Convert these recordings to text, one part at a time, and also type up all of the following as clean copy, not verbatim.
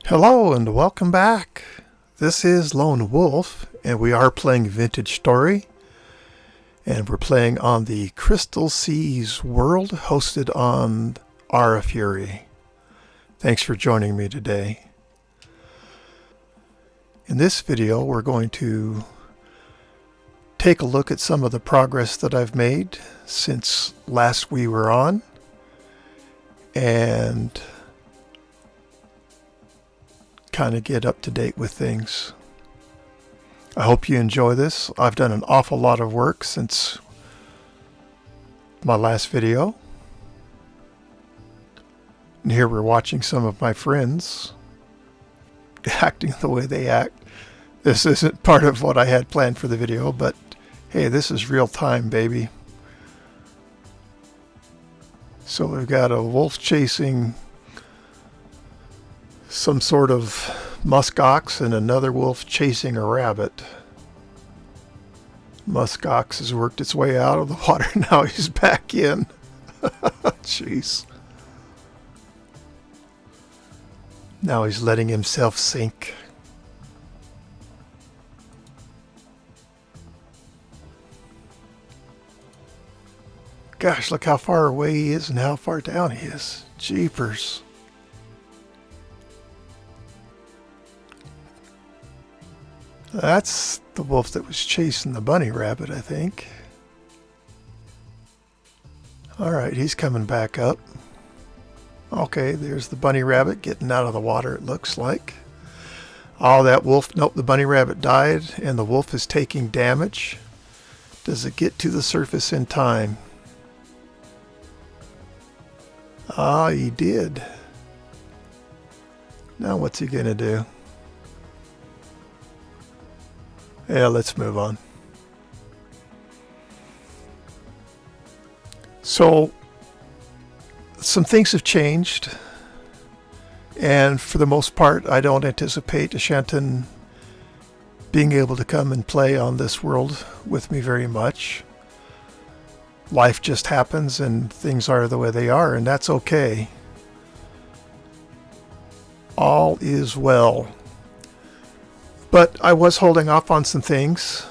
Hello and welcome back. This is Lone Wolf and we are playing Vintage Story. And we're playing on the Crystal Seas world hosted on Ara Fury. Thanks for joining me today. In this video we're going to take a look at some of the progress that I've made since last we were on. And kind of get up to date with things. I hope you enjoy this. I've done an awful lot of work since my last video. And here we're watching some of my friends acting the way they act. This isn't part of what I had planned for the video, but hey, this is real time, baby. So we've got a wolf chasing some sort of muskox and another wolf chasing a rabbit. Muskox has worked its way out of the water. Now he's back in. Jeez. Now he's letting himself sink. Gosh, look how far away he is and how far down he is. Jeepers. That's the wolf that was chasing the bunny rabbit, I think. Alright, he's coming back up. Okay, there's the bunny rabbit getting out of the water, it looks like. Oh, that wolf, nope, the bunny rabbit died and the wolf is taking damage. Does it get to the surface in time? Ah, he did. Now what's he gonna do? Yeah, let's move on. So, some things have changed, and for the most part, I don't anticipate Ashanton being able to come and play on this world with me very much. Life just happens, and things are the way they are, and that's okay. All is well. But I was holding off on some things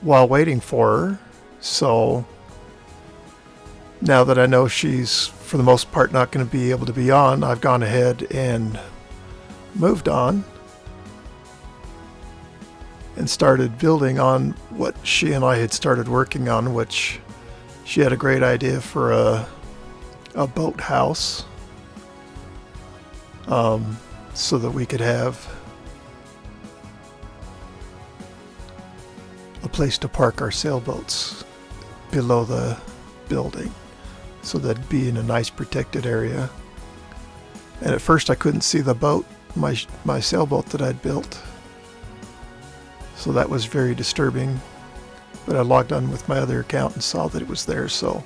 while waiting for her, so now that I know she's for the most part not going to be able to be on, I've gone ahead and moved on and started building on what she and I had started working on, which she had a great idea for a boathouse, so that we could have a place to park our sailboats below the building, so that'd be in a nice protected area. And at first I couldn't see the boat, my sailboat that I'd built, so that was very disturbing. But I logged on with my other account and saw that it was there, so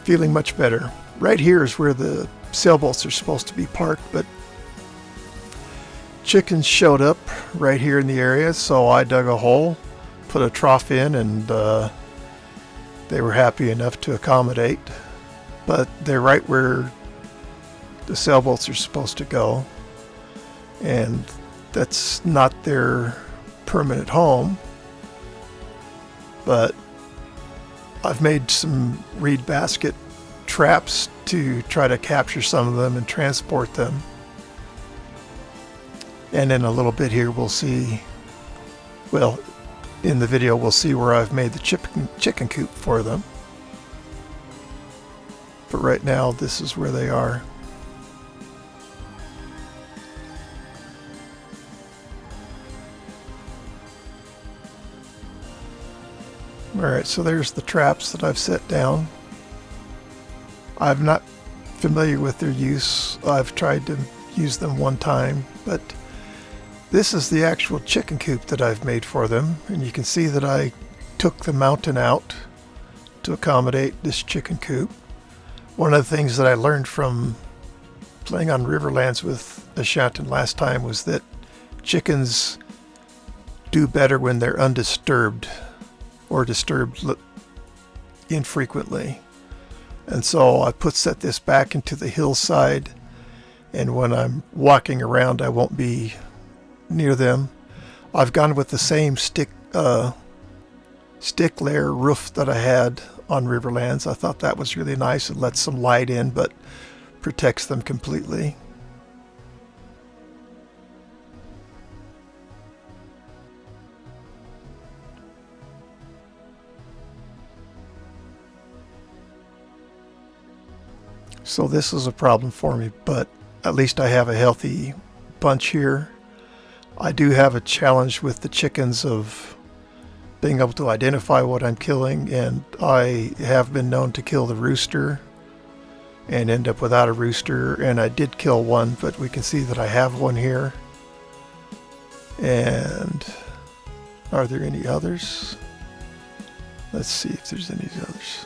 feeling much better. Right here is where the sailboats are supposed to be parked, but chickens showed up right here in the area, so I dug a hole, put a trough in, and they were happy enough to accommodate. But they're right where the sailboats are supposed to go, and that's not their permanent home. But I've made some reed basket traps to try to capture some of them and transport them. And in a little bit here we'll see, well, in the video we'll see where I've made the chicken coop for them. But right now this is where they are. Alright, so there's the traps that I've set down. I'm not familiar with their use. I've tried to use them one time, but this is the actual chicken coop that I've made for them, and you can see that I took the mountain out to accommodate this chicken coop. One of the things that I learned from playing on Riverlands with Ashanton last time was that chickens do better when they're undisturbed or disturbed infrequently. And so I set this back into the hillside and when I'm walking around I won't be near them. I've gone with the same stick layer roof that I had on Riverlands. I thought that was really nice. It lets some light in but protects them completely. So this is a problem for me, but at least I have a healthy bunch here. I do have a challenge with the chickens of being able to identify what I'm killing, and I have been known to kill the rooster and end up without a rooster, and I did kill one, but we can see that I have one here. And are there any others? Let's see if there's any others.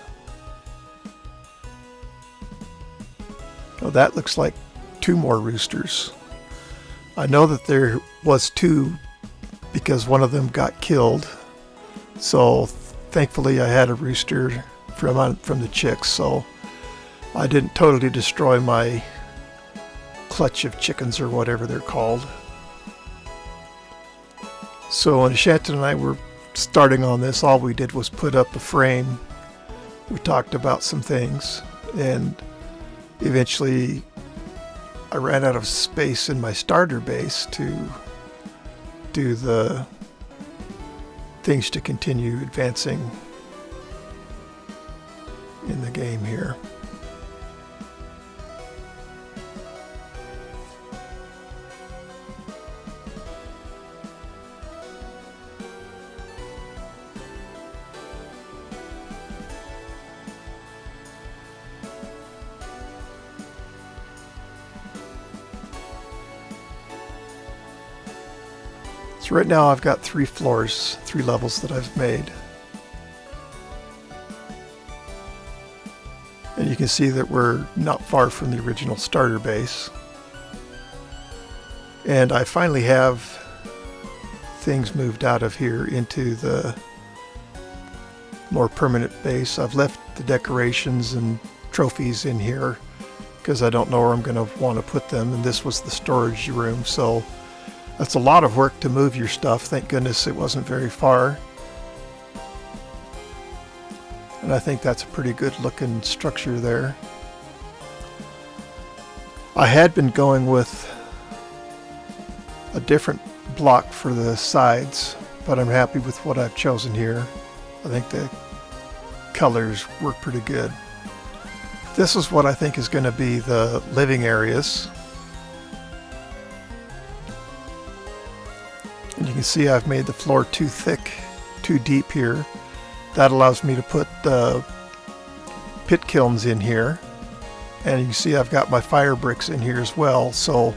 Oh, that looks like 2 more roosters. I know that there was 2 because one of them got killed. So thankfully I had a rooster from the chicks, so I didn't totally destroy my clutch of chickens or whatever they're called. So when Shanton and I were starting on this, all we did was put up a frame. We talked about some things, and eventually I ran out of space in my starter base to do the things to continue advancing in the game here. So right now I've got 3 floors, 3 levels that I've made. And you can see that we're not far from the original starter base. And I finally have things moved out of here into the more permanent base. I've left the decorations and trophies in here because I don't know where I'm going to want to put them, and this was the storage room, so that's a lot of work to move your stuff. Thank goodness it wasn't very far. And I think that's a pretty good looking structure there. I had been going with a different block for the sides, but I'm happy with what I've chosen here. I think the colors work pretty good. This is what I think is going to be the living areas. And you can see I've made the floor too thick, too deep here. That allows me to put the pit kilns in here. And you can see I've got my fire bricks in here as well. So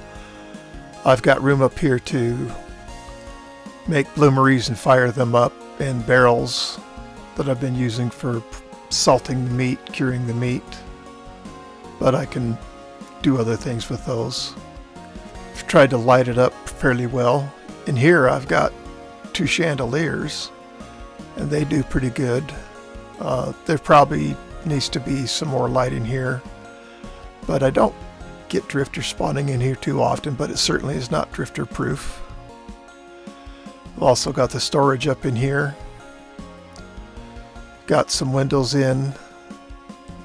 I've got room up here to make bloomeries and fire them up, and barrels that I've been using for salting the meat, curing the meat. But I can do other things with those. I've tried to light it up fairly well. In here I've got 2 chandeliers, and they do pretty good. There probably needs to be some more light in here, but I don't get drifter spawning in here too often, but it certainly is not drifter proof. I've also got the storage up in here. Got some windows in,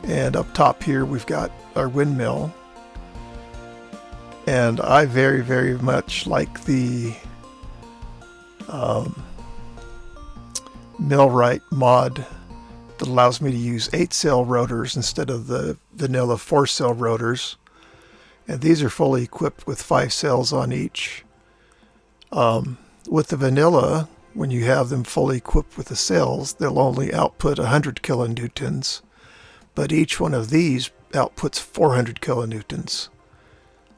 and up top here we've got our windmill. And I very, very much like the millwright mod that allows me to use 8-cell rotors instead of the vanilla 4-cell rotors. And these are fully equipped with 5 cells on each. With the vanilla, when you have them fully equipped with the cells, they'll only output 100 kilonewtons, but each one of these outputs 400 kilonewtons.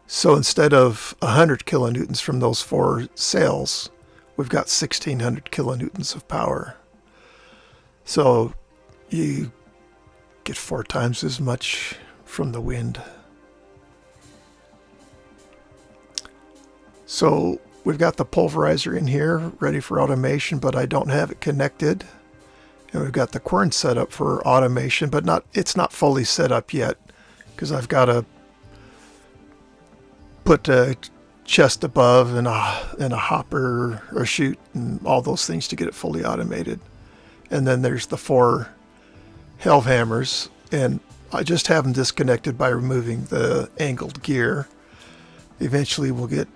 So instead of 100 kilonewtons from those 4 cells, we've got 1600 kilonewtons of power. So you get 4 times as much from the wind. So we've got the pulverizer in here ready for automation, but I don't have it connected. And we've got the quern set up for automation, but it's not fully set up yet because I've got to put a chest above and a hopper or chute and all those things to get it fully automated. And then there's the 4 helve hammers, and I just have them disconnected by removing the angled gear. Eventually we'll get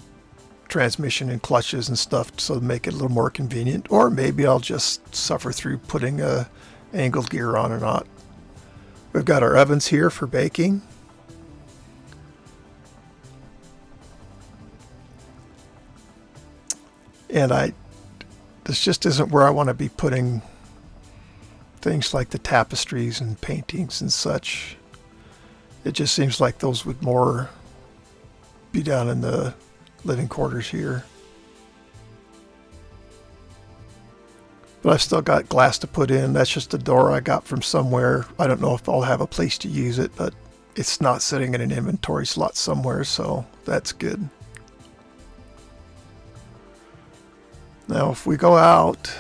transmission and clutches and stuff so to make it a little more convenient, or maybe I'll just suffer through putting a angled gear on or not. We've got our ovens here for baking. And this just isn't where I want to be putting things like the tapestries and paintings and such. It just seems like those would more be down in the living quarters here. But I've still got glass to put in. That's just a door I got from somewhere. I don't know if I'll have a place to use it, but it's not sitting in an inventory slot somewhere, so that's good. Now, if we go out,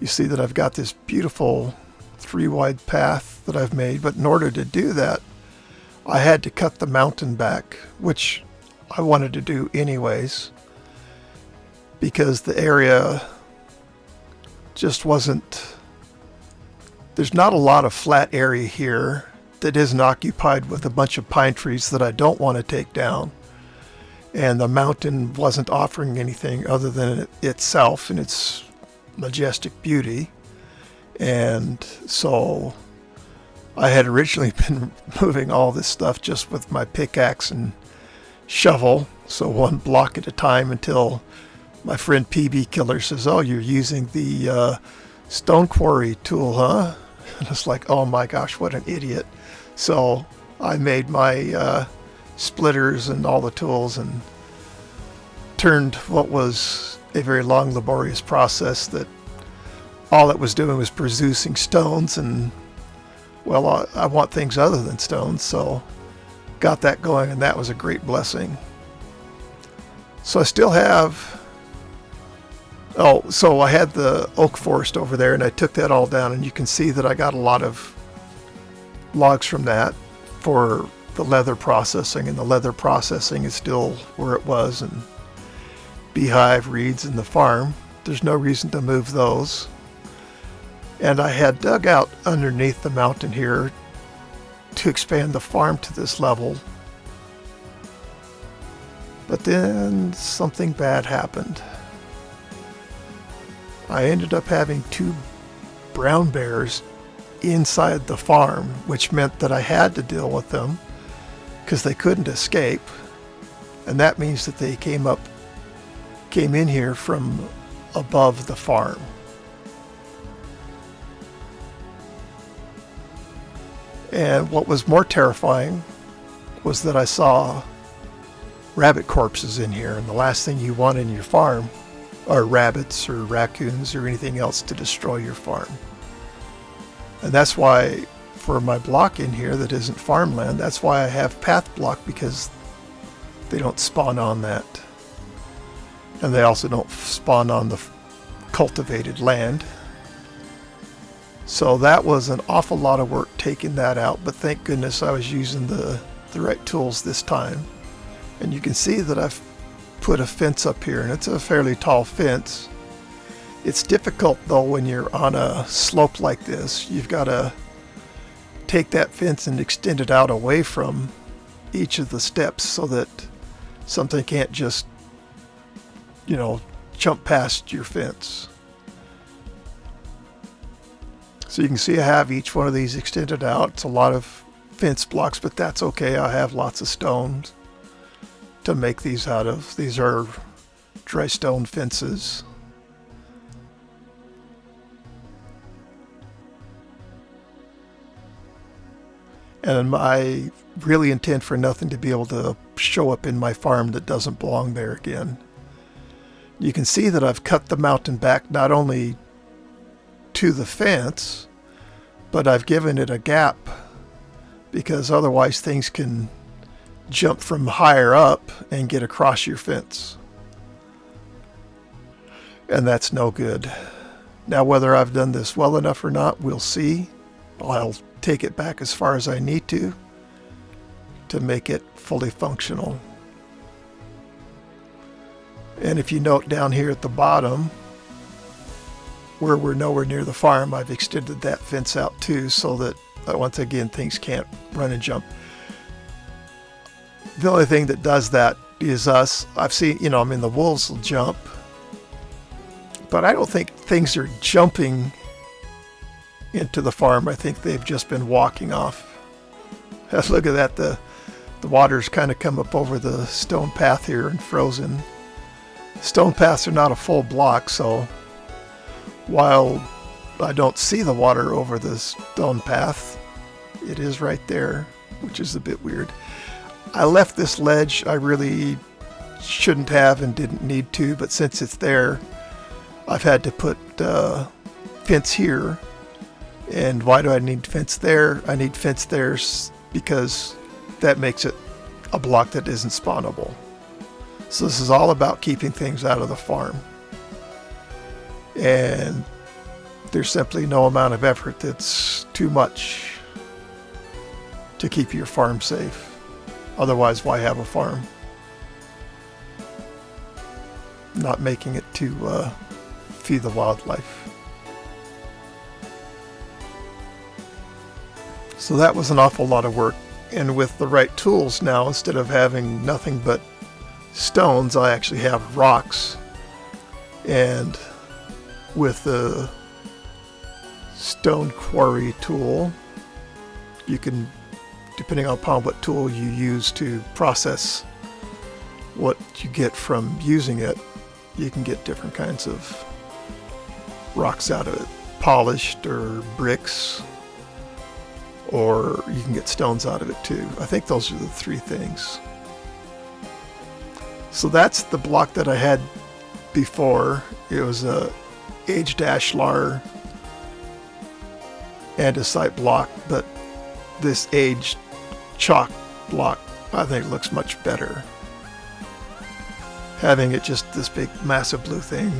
you see that I've got this beautiful 3-wide path that I've made, but in order to do that, I had to cut the mountain back, which I wanted to do anyways, because the area just wasn't, there's not a lot of flat area here that isn't occupied with a bunch of pine trees that I don't want to take down. And the mountain wasn't offering anything other than itself and its majestic beauty. And so I had originally been moving all this stuff just with my pickaxe and shovel, so 1 block at a time, until my friend PB Killer says, "Oh, you're using the stone quarry tool, huh?" And it's like, oh my gosh, what an idiot. So I made my splitters and all the tools and turned what was a very long, laborious process that all it was doing was producing stones, and well, I want things other than stones, so got that going, and that was a great blessing. So I still have, so I had the oak forest over there, and I took that all down, and you can see that I got a lot of logs from that for the leather processing, and the leather processing is still where it was, and beehive, reeds, and the farm. There's no reason to move those. And I had dug out underneath the mountain here to expand the farm to this level. But then something bad happened. I ended up having 2 brown bears inside the farm, which meant that I had to deal with them because they couldn't escape. And that means that they came in here from above the farm. And what was more terrifying was that I saw rabbit corpses in here, and the last thing you want in your farm are rabbits or raccoons or anything else to destroy your farm. And that's why for my block in here that isn't farmland, that's why I have path block, because they don't spawn on that. And they also don't spawn on the cultivated land. So that was an awful lot of work taking that out, but thank goodness I was using the right tools this time. And you can see that I've put a fence up here, and it's a fairly tall fence. It's difficult though when you're on a slope like this. You've got to take that fence and extend it out away from each of the steps so that something can't just, jump past your fence. So you can see I have each one of these extended out. It's a lot of fence blocks, but that's okay. I have lots of stones to make these out of. These are dry stone fences. And I really intend for nothing to be able to show up in my farm that doesn't belong there again. You can see that I've cut the mountain back not only to the fence, but I've given it a gap, because otherwise things can jump from higher up and get across your fence. And that's no good. Now, whether I've done this well enough or not, we'll see. I'll take it back as far as I need to make it fully functional. And if you note down here at the bottom, where we're nowhere near the farm, I've extended that fence out too, so that once again things can't run and jump. The only thing that does that is us. I've seen, I mean, the wolves will jump, but I don't think things are jumping into the farm. I think they've just been walking off. Look at that, the water's kind of come up over the stone path here and frozen. Stone paths are not a full block, so while I don't see the water over the stone path, it is right there, which is a bit weird. I left this ledge. I really shouldn't have and didn't need to, but since it's there, I've had to put fence here. And why do I need fence there? I need fence there because that makes it a block that isn't spawnable. So this is all about keeping things out of the farm. And there's simply no amount of effort that's too much to keep your farm safe. Otherwise, why have a farm? Not making it to feed the wildlife. So that was an awful lot of work. And with the right tools now, instead of having nothing but stones, I actually have rocks. And with the stone quarry tool, you can, depending upon what tool you use to process what you get from using it, you can get different kinds of rocks out of it. Polished or bricks, or you can get stones out of it too. I think those are the three things. So that's the block that I had before. It was a aged ashlar andesite block, but this aged chalk block I think looks much better. Having it just this big massive blue thing,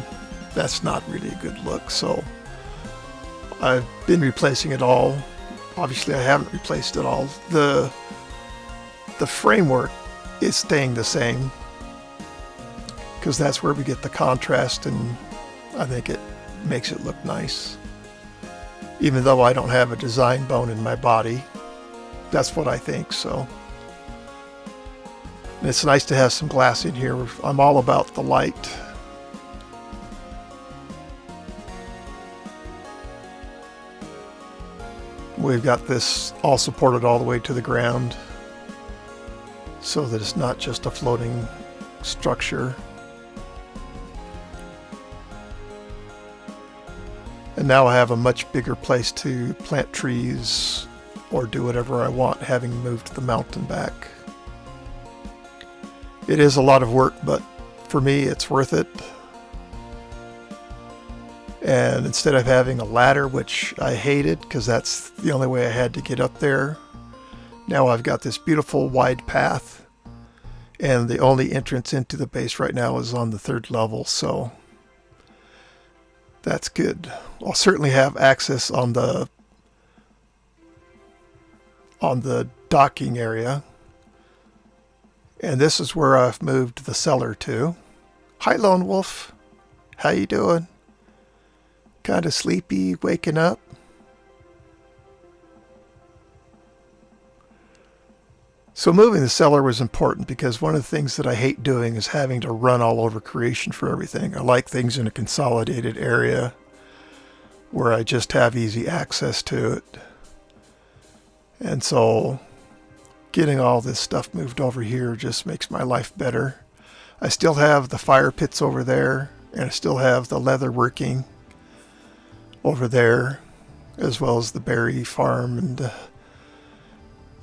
that's not really a good look. So I've been replacing it all. Obviously I haven't replaced it all. The framework is staying the same because that's where we get the contrast, and I think it makes it look nice. Even though I don't have a design bone in my body, that's what I think. So and it's nice to have some glass in here. I'm all about the light. We've got this all supported all the way to the ground so that it's not just a floating structure. And now I have a much bigger place to plant trees or do whatever I want, having moved the mountain back. It is a lot of work, but for me it's worth it. And instead of having a ladder, which I hated because that's the only way I had to get up there, now I've got this beautiful wide path, and the only entrance into the base right now is on the 3rd level, so that's good. I'll certainly have access on the docking area. And this is where I've moved the cellar to. Hi, Lone Wolf. How you doing? Kind of sleepy, waking up? So moving the cellar was important because one of the things that I hate doing is having to run all over creation for everything. I like things in a consolidated area where I just have easy access to it. And so getting all this stuff moved over here just makes my life better. I still have the fire pits over there, and I still have the leather working over there, as well as the berry farm and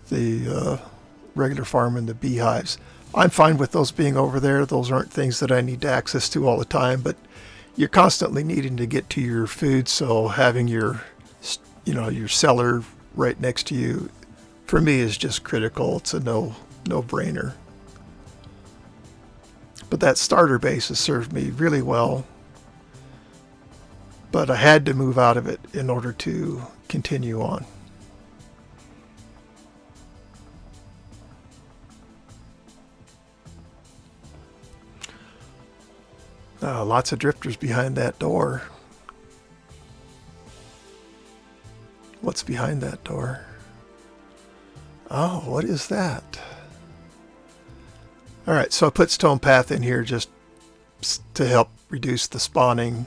the regular farm and the beehives. I'm fine with those being over there. Those aren't things that I need access to all the time, but you're constantly needing to get to your food, so having your cellar right next to you, for me, is just critical. It's a no-brainer. But that starter base has served me really well. But I had to move out of it in order to continue on. Lots of drifters behind that door. What's behind that door? Oh, what is that? Alright, so I put stone path in here just to help reduce the spawning.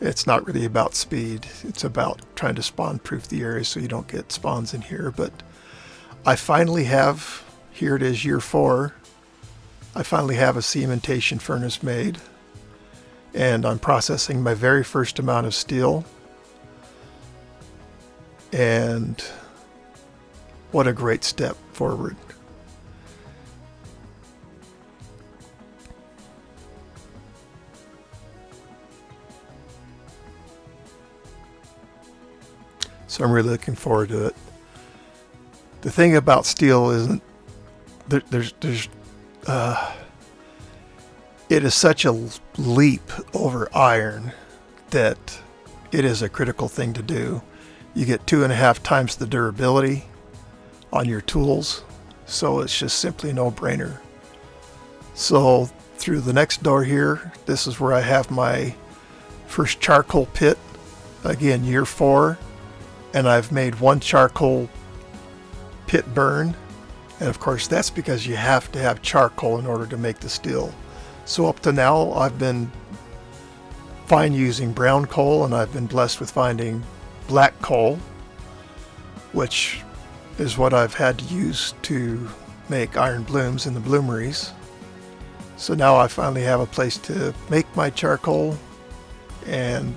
It's not really about speed. It's about trying to spawn proof the area so you don't get spawns in here. But I finally have, here it is, year 4. I finally have a cementation furnace made. And I'm processing my very first amount of steel. And what a great step forward. So I'm really looking forward to it. The thing about steel isn't it is such a leap over iron that it is a critical thing to do. You get 2.5 times the durability on your tools, so it's just simply a no-brainer. So through the next door here, this is where I have my first charcoal pit. Again, year 4. And I've made 1 charcoal pit burn. And of course, that's because you have to have charcoal in order to make the steel. So up to now, I've been fine using brown coal, and I've been blessed with finding black coal, which is what I've had to use to make iron blooms in the bloomeries. So now I finally have a place to make my charcoal, and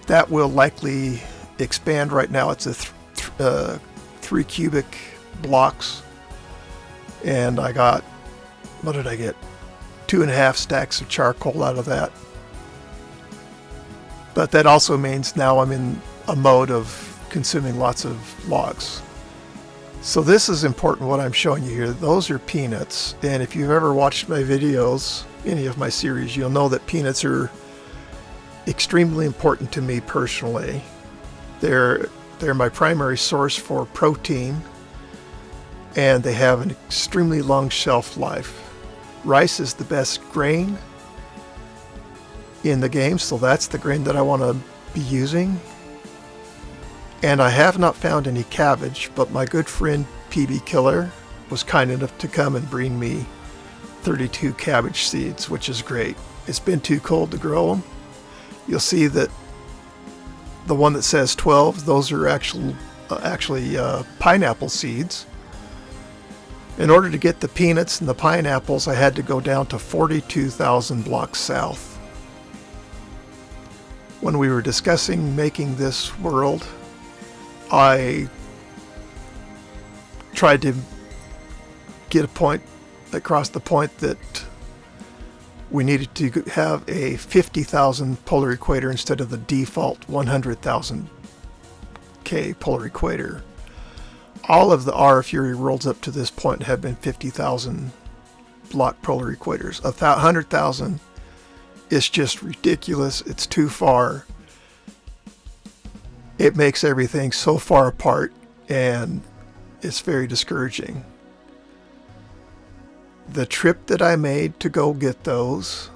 that will likely expand. Right now it's a 3 cubic blocks, and I got, what did I get? 2.5 stacks of charcoal out of that. But that also means now I'm in a mode of consuming lots of logs. So this is important, what I'm showing you here. Those are peanuts, and if you've ever watched my videos, any of my series, you'll know that peanuts are extremely important to me personally. They're my primary source for protein, and they have an extremely long shelf life. Rice is the best grain in the game, so that's the grain that I want to be using. And I have not found any cabbage, but my good friend PB Killer was kind enough to come and bring me 32 cabbage seeds, which is great. It's been too cold to grow them. You'll see that the one that says 12, those are actually pineapple seeds. In order to get the peanuts and the pineapples, I had to go down to 42,000 blocks south. When we were discussing making this world, I tried to get across the point that we needed to have a 50,000 polar equator instead of the default 100,000 K polar equator. All of the R Fury worlds up to this point have been 50,000 block polar equators. 100,000 is just ridiculous. It's too far. It makes everything so far apart, and it's very discouraging. The trip that I made to go get those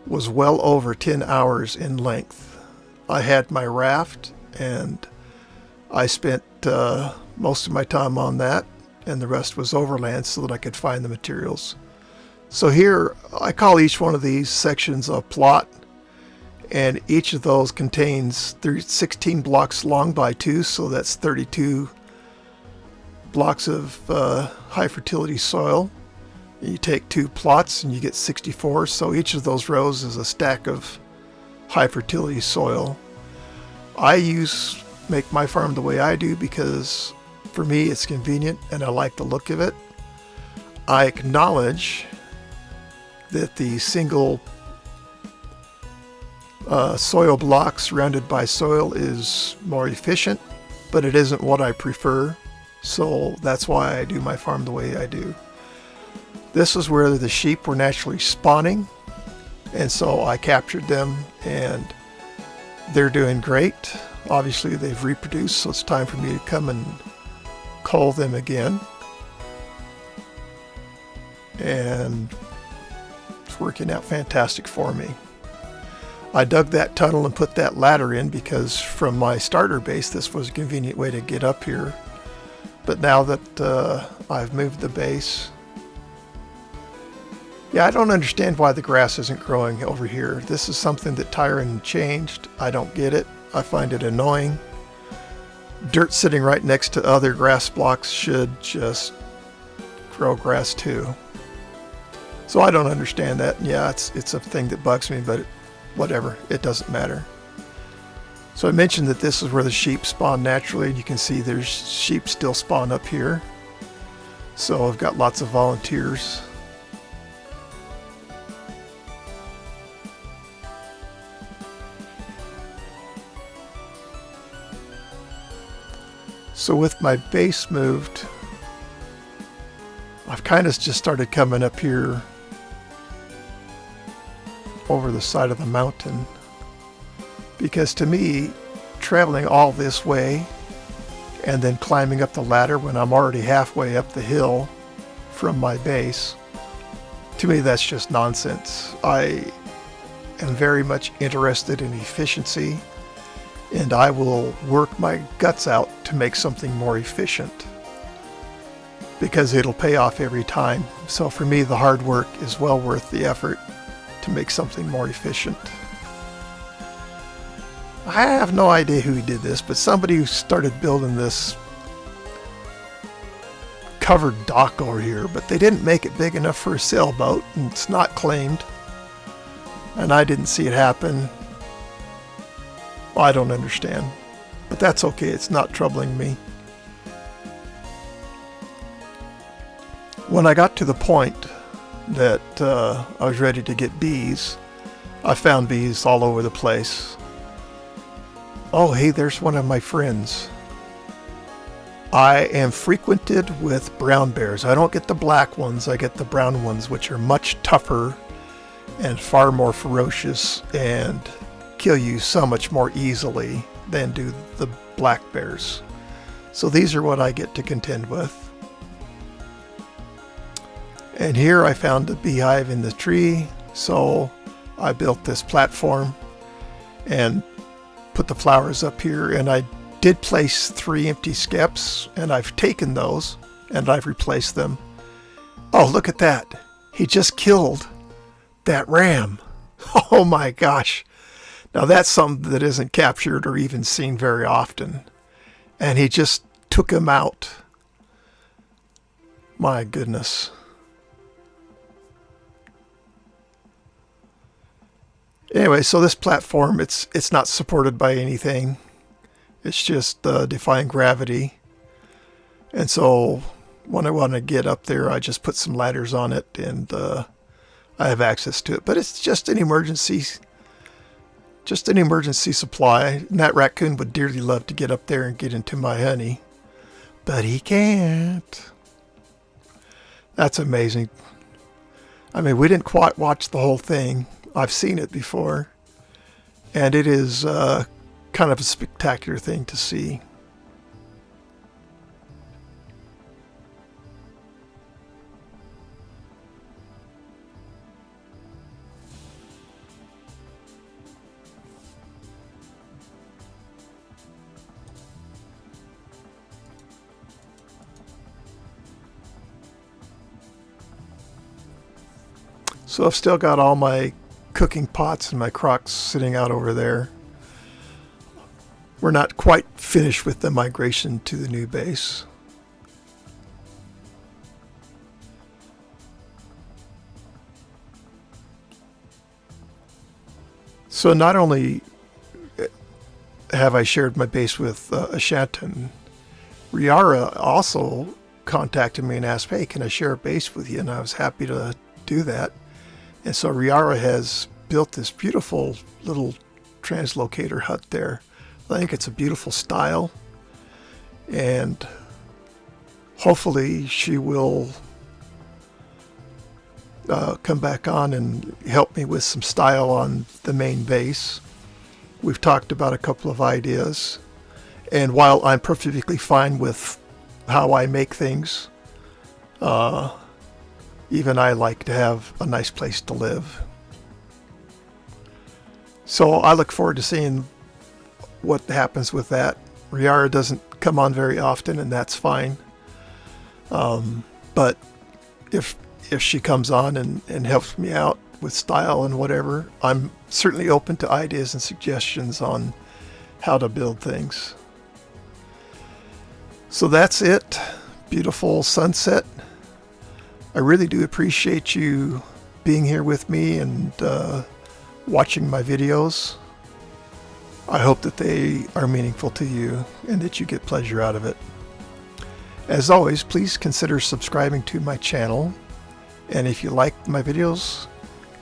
was well over 10 hours in length. I had my raft, and I spent most of my time on that, and the rest was overland so that I could find the materials. So here, I call each one of these sections a plot, and each of those contains 16 blocks long by 2, so that's 32 blocks of high fertility soil. You take 2 plots and you get 64, so each of those rows is a stack of high fertility soil. I make my farm the way I do because for me it's convenient and I like the look of it. I acknowledge that the single soil block surrounded by soil is more efficient, but it isn't what I prefer. So that's why I do my farm the way I do. This is where the sheep were naturally spawning, and so I captured them, and they're doing great. Obviously they've reproduced, so it's time for me to come and cull them again. And working out fantastic for me. I dug that tunnel and put that ladder in because from my starter base this was a convenient way to get up here. But now that I've moved the base, yeah, I don't understand why the grass isn't growing over here. This is something that Tyron changed. I don't get it. I find it annoying. Dirt sitting right next to other grass blocks should just grow grass too. So I don't understand that. Yeah, it's a thing that bugs me, but whatever, it doesn't matter. So I mentioned that this is where the sheep spawn naturally. You can see there's sheep still spawn up here. So I've got lots of volunteers. So with my base moved, I've kind of just started coming up here over the side of the mountain, because to me, traveling all this way and then climbing up the ladder when I'm already halfway up the hill from my base, to me that's just nonsense. I am very much interested in efficiency, and I will work my guts out to make something more efficient because it'll pay off every time. So for me, the hard work is well worth the effort to make something more efficient. I have no idea who did this, but somebody who started building this covered dock over here, but they didn't make it big enough for a sailboat, and it's not claimed. And I didn't see it happen. Well, I don't understand, but that's okay. It's not troubling me. When I got to the point that I was ready to get bees, I found bees all over the place. Oh, hey, there's one of my friends. I am frequented with brown bears. I don't get the black ones, I get the brown ones, which are much tougher and far more ferocious and kill you so much more easily than do the black bears. So these are what I get to contend with. And here I found a beehive in the tree, so I built this platform and put the flowers up here, and I did place 3 empty skeps, and I've taken those and I've replaced them. Oh, look at that. He just killed that ram. Oh my gosh. Now that's something that isn't captured or even seen very often. And he just took him out. My goodness. Anyway, so this platform, it's not supported by anything. It's just defying gravity. And so when I want to get up there, I just put some ladders on it, and I have access to it. But it's just an emergency supply. And that raccoon would dearly love to get up there and get into my honey, but he can't. That's amazing. I mean, we didn't quite watch the whole thing. I've seen it before, and it is kind of a spectacular thing to see. So I've still got all my cooking pots and my crocks sitting out over there. We're not quite finished with the migration to the new base. So not only have I shared my base with Ashanton, Riara also contacted me and asked, hey, can I share a base with you? And I was happy to do that. And so Riara has built this beautiful little translocator hut there. I think it's a beautiful style, and hopefully she will come back on and help me with some style on the main base. We've talked about a couple of ideas, and while I'm perfectly fine with how I make things, Even I like to have a nice place to live. So I look forward to seeing what happens with that. Riara doesn't come on very often, and that's fine. But if she comes on and helps me out with style and whatever, I'm certainly open to ideas and suggestions on how to build things. So that's it. Beautiful sunset. I really do appreciate you being here with me and watching my videos. I hope that they are meaningful to you and that you get pleasure out of it. As always, please consider subscribing to my channel. And if you like my videos,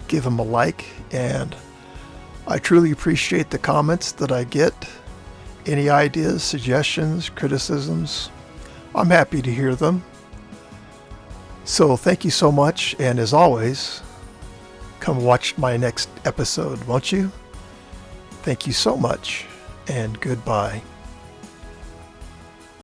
give them a like. And I truly appreciate the comments that I get. Any ideas, suggestions, criticisms, I'm happy to hear them. So thank you so much. And as always, come watch my next episode, won't you? Thank you so much, and goodbye.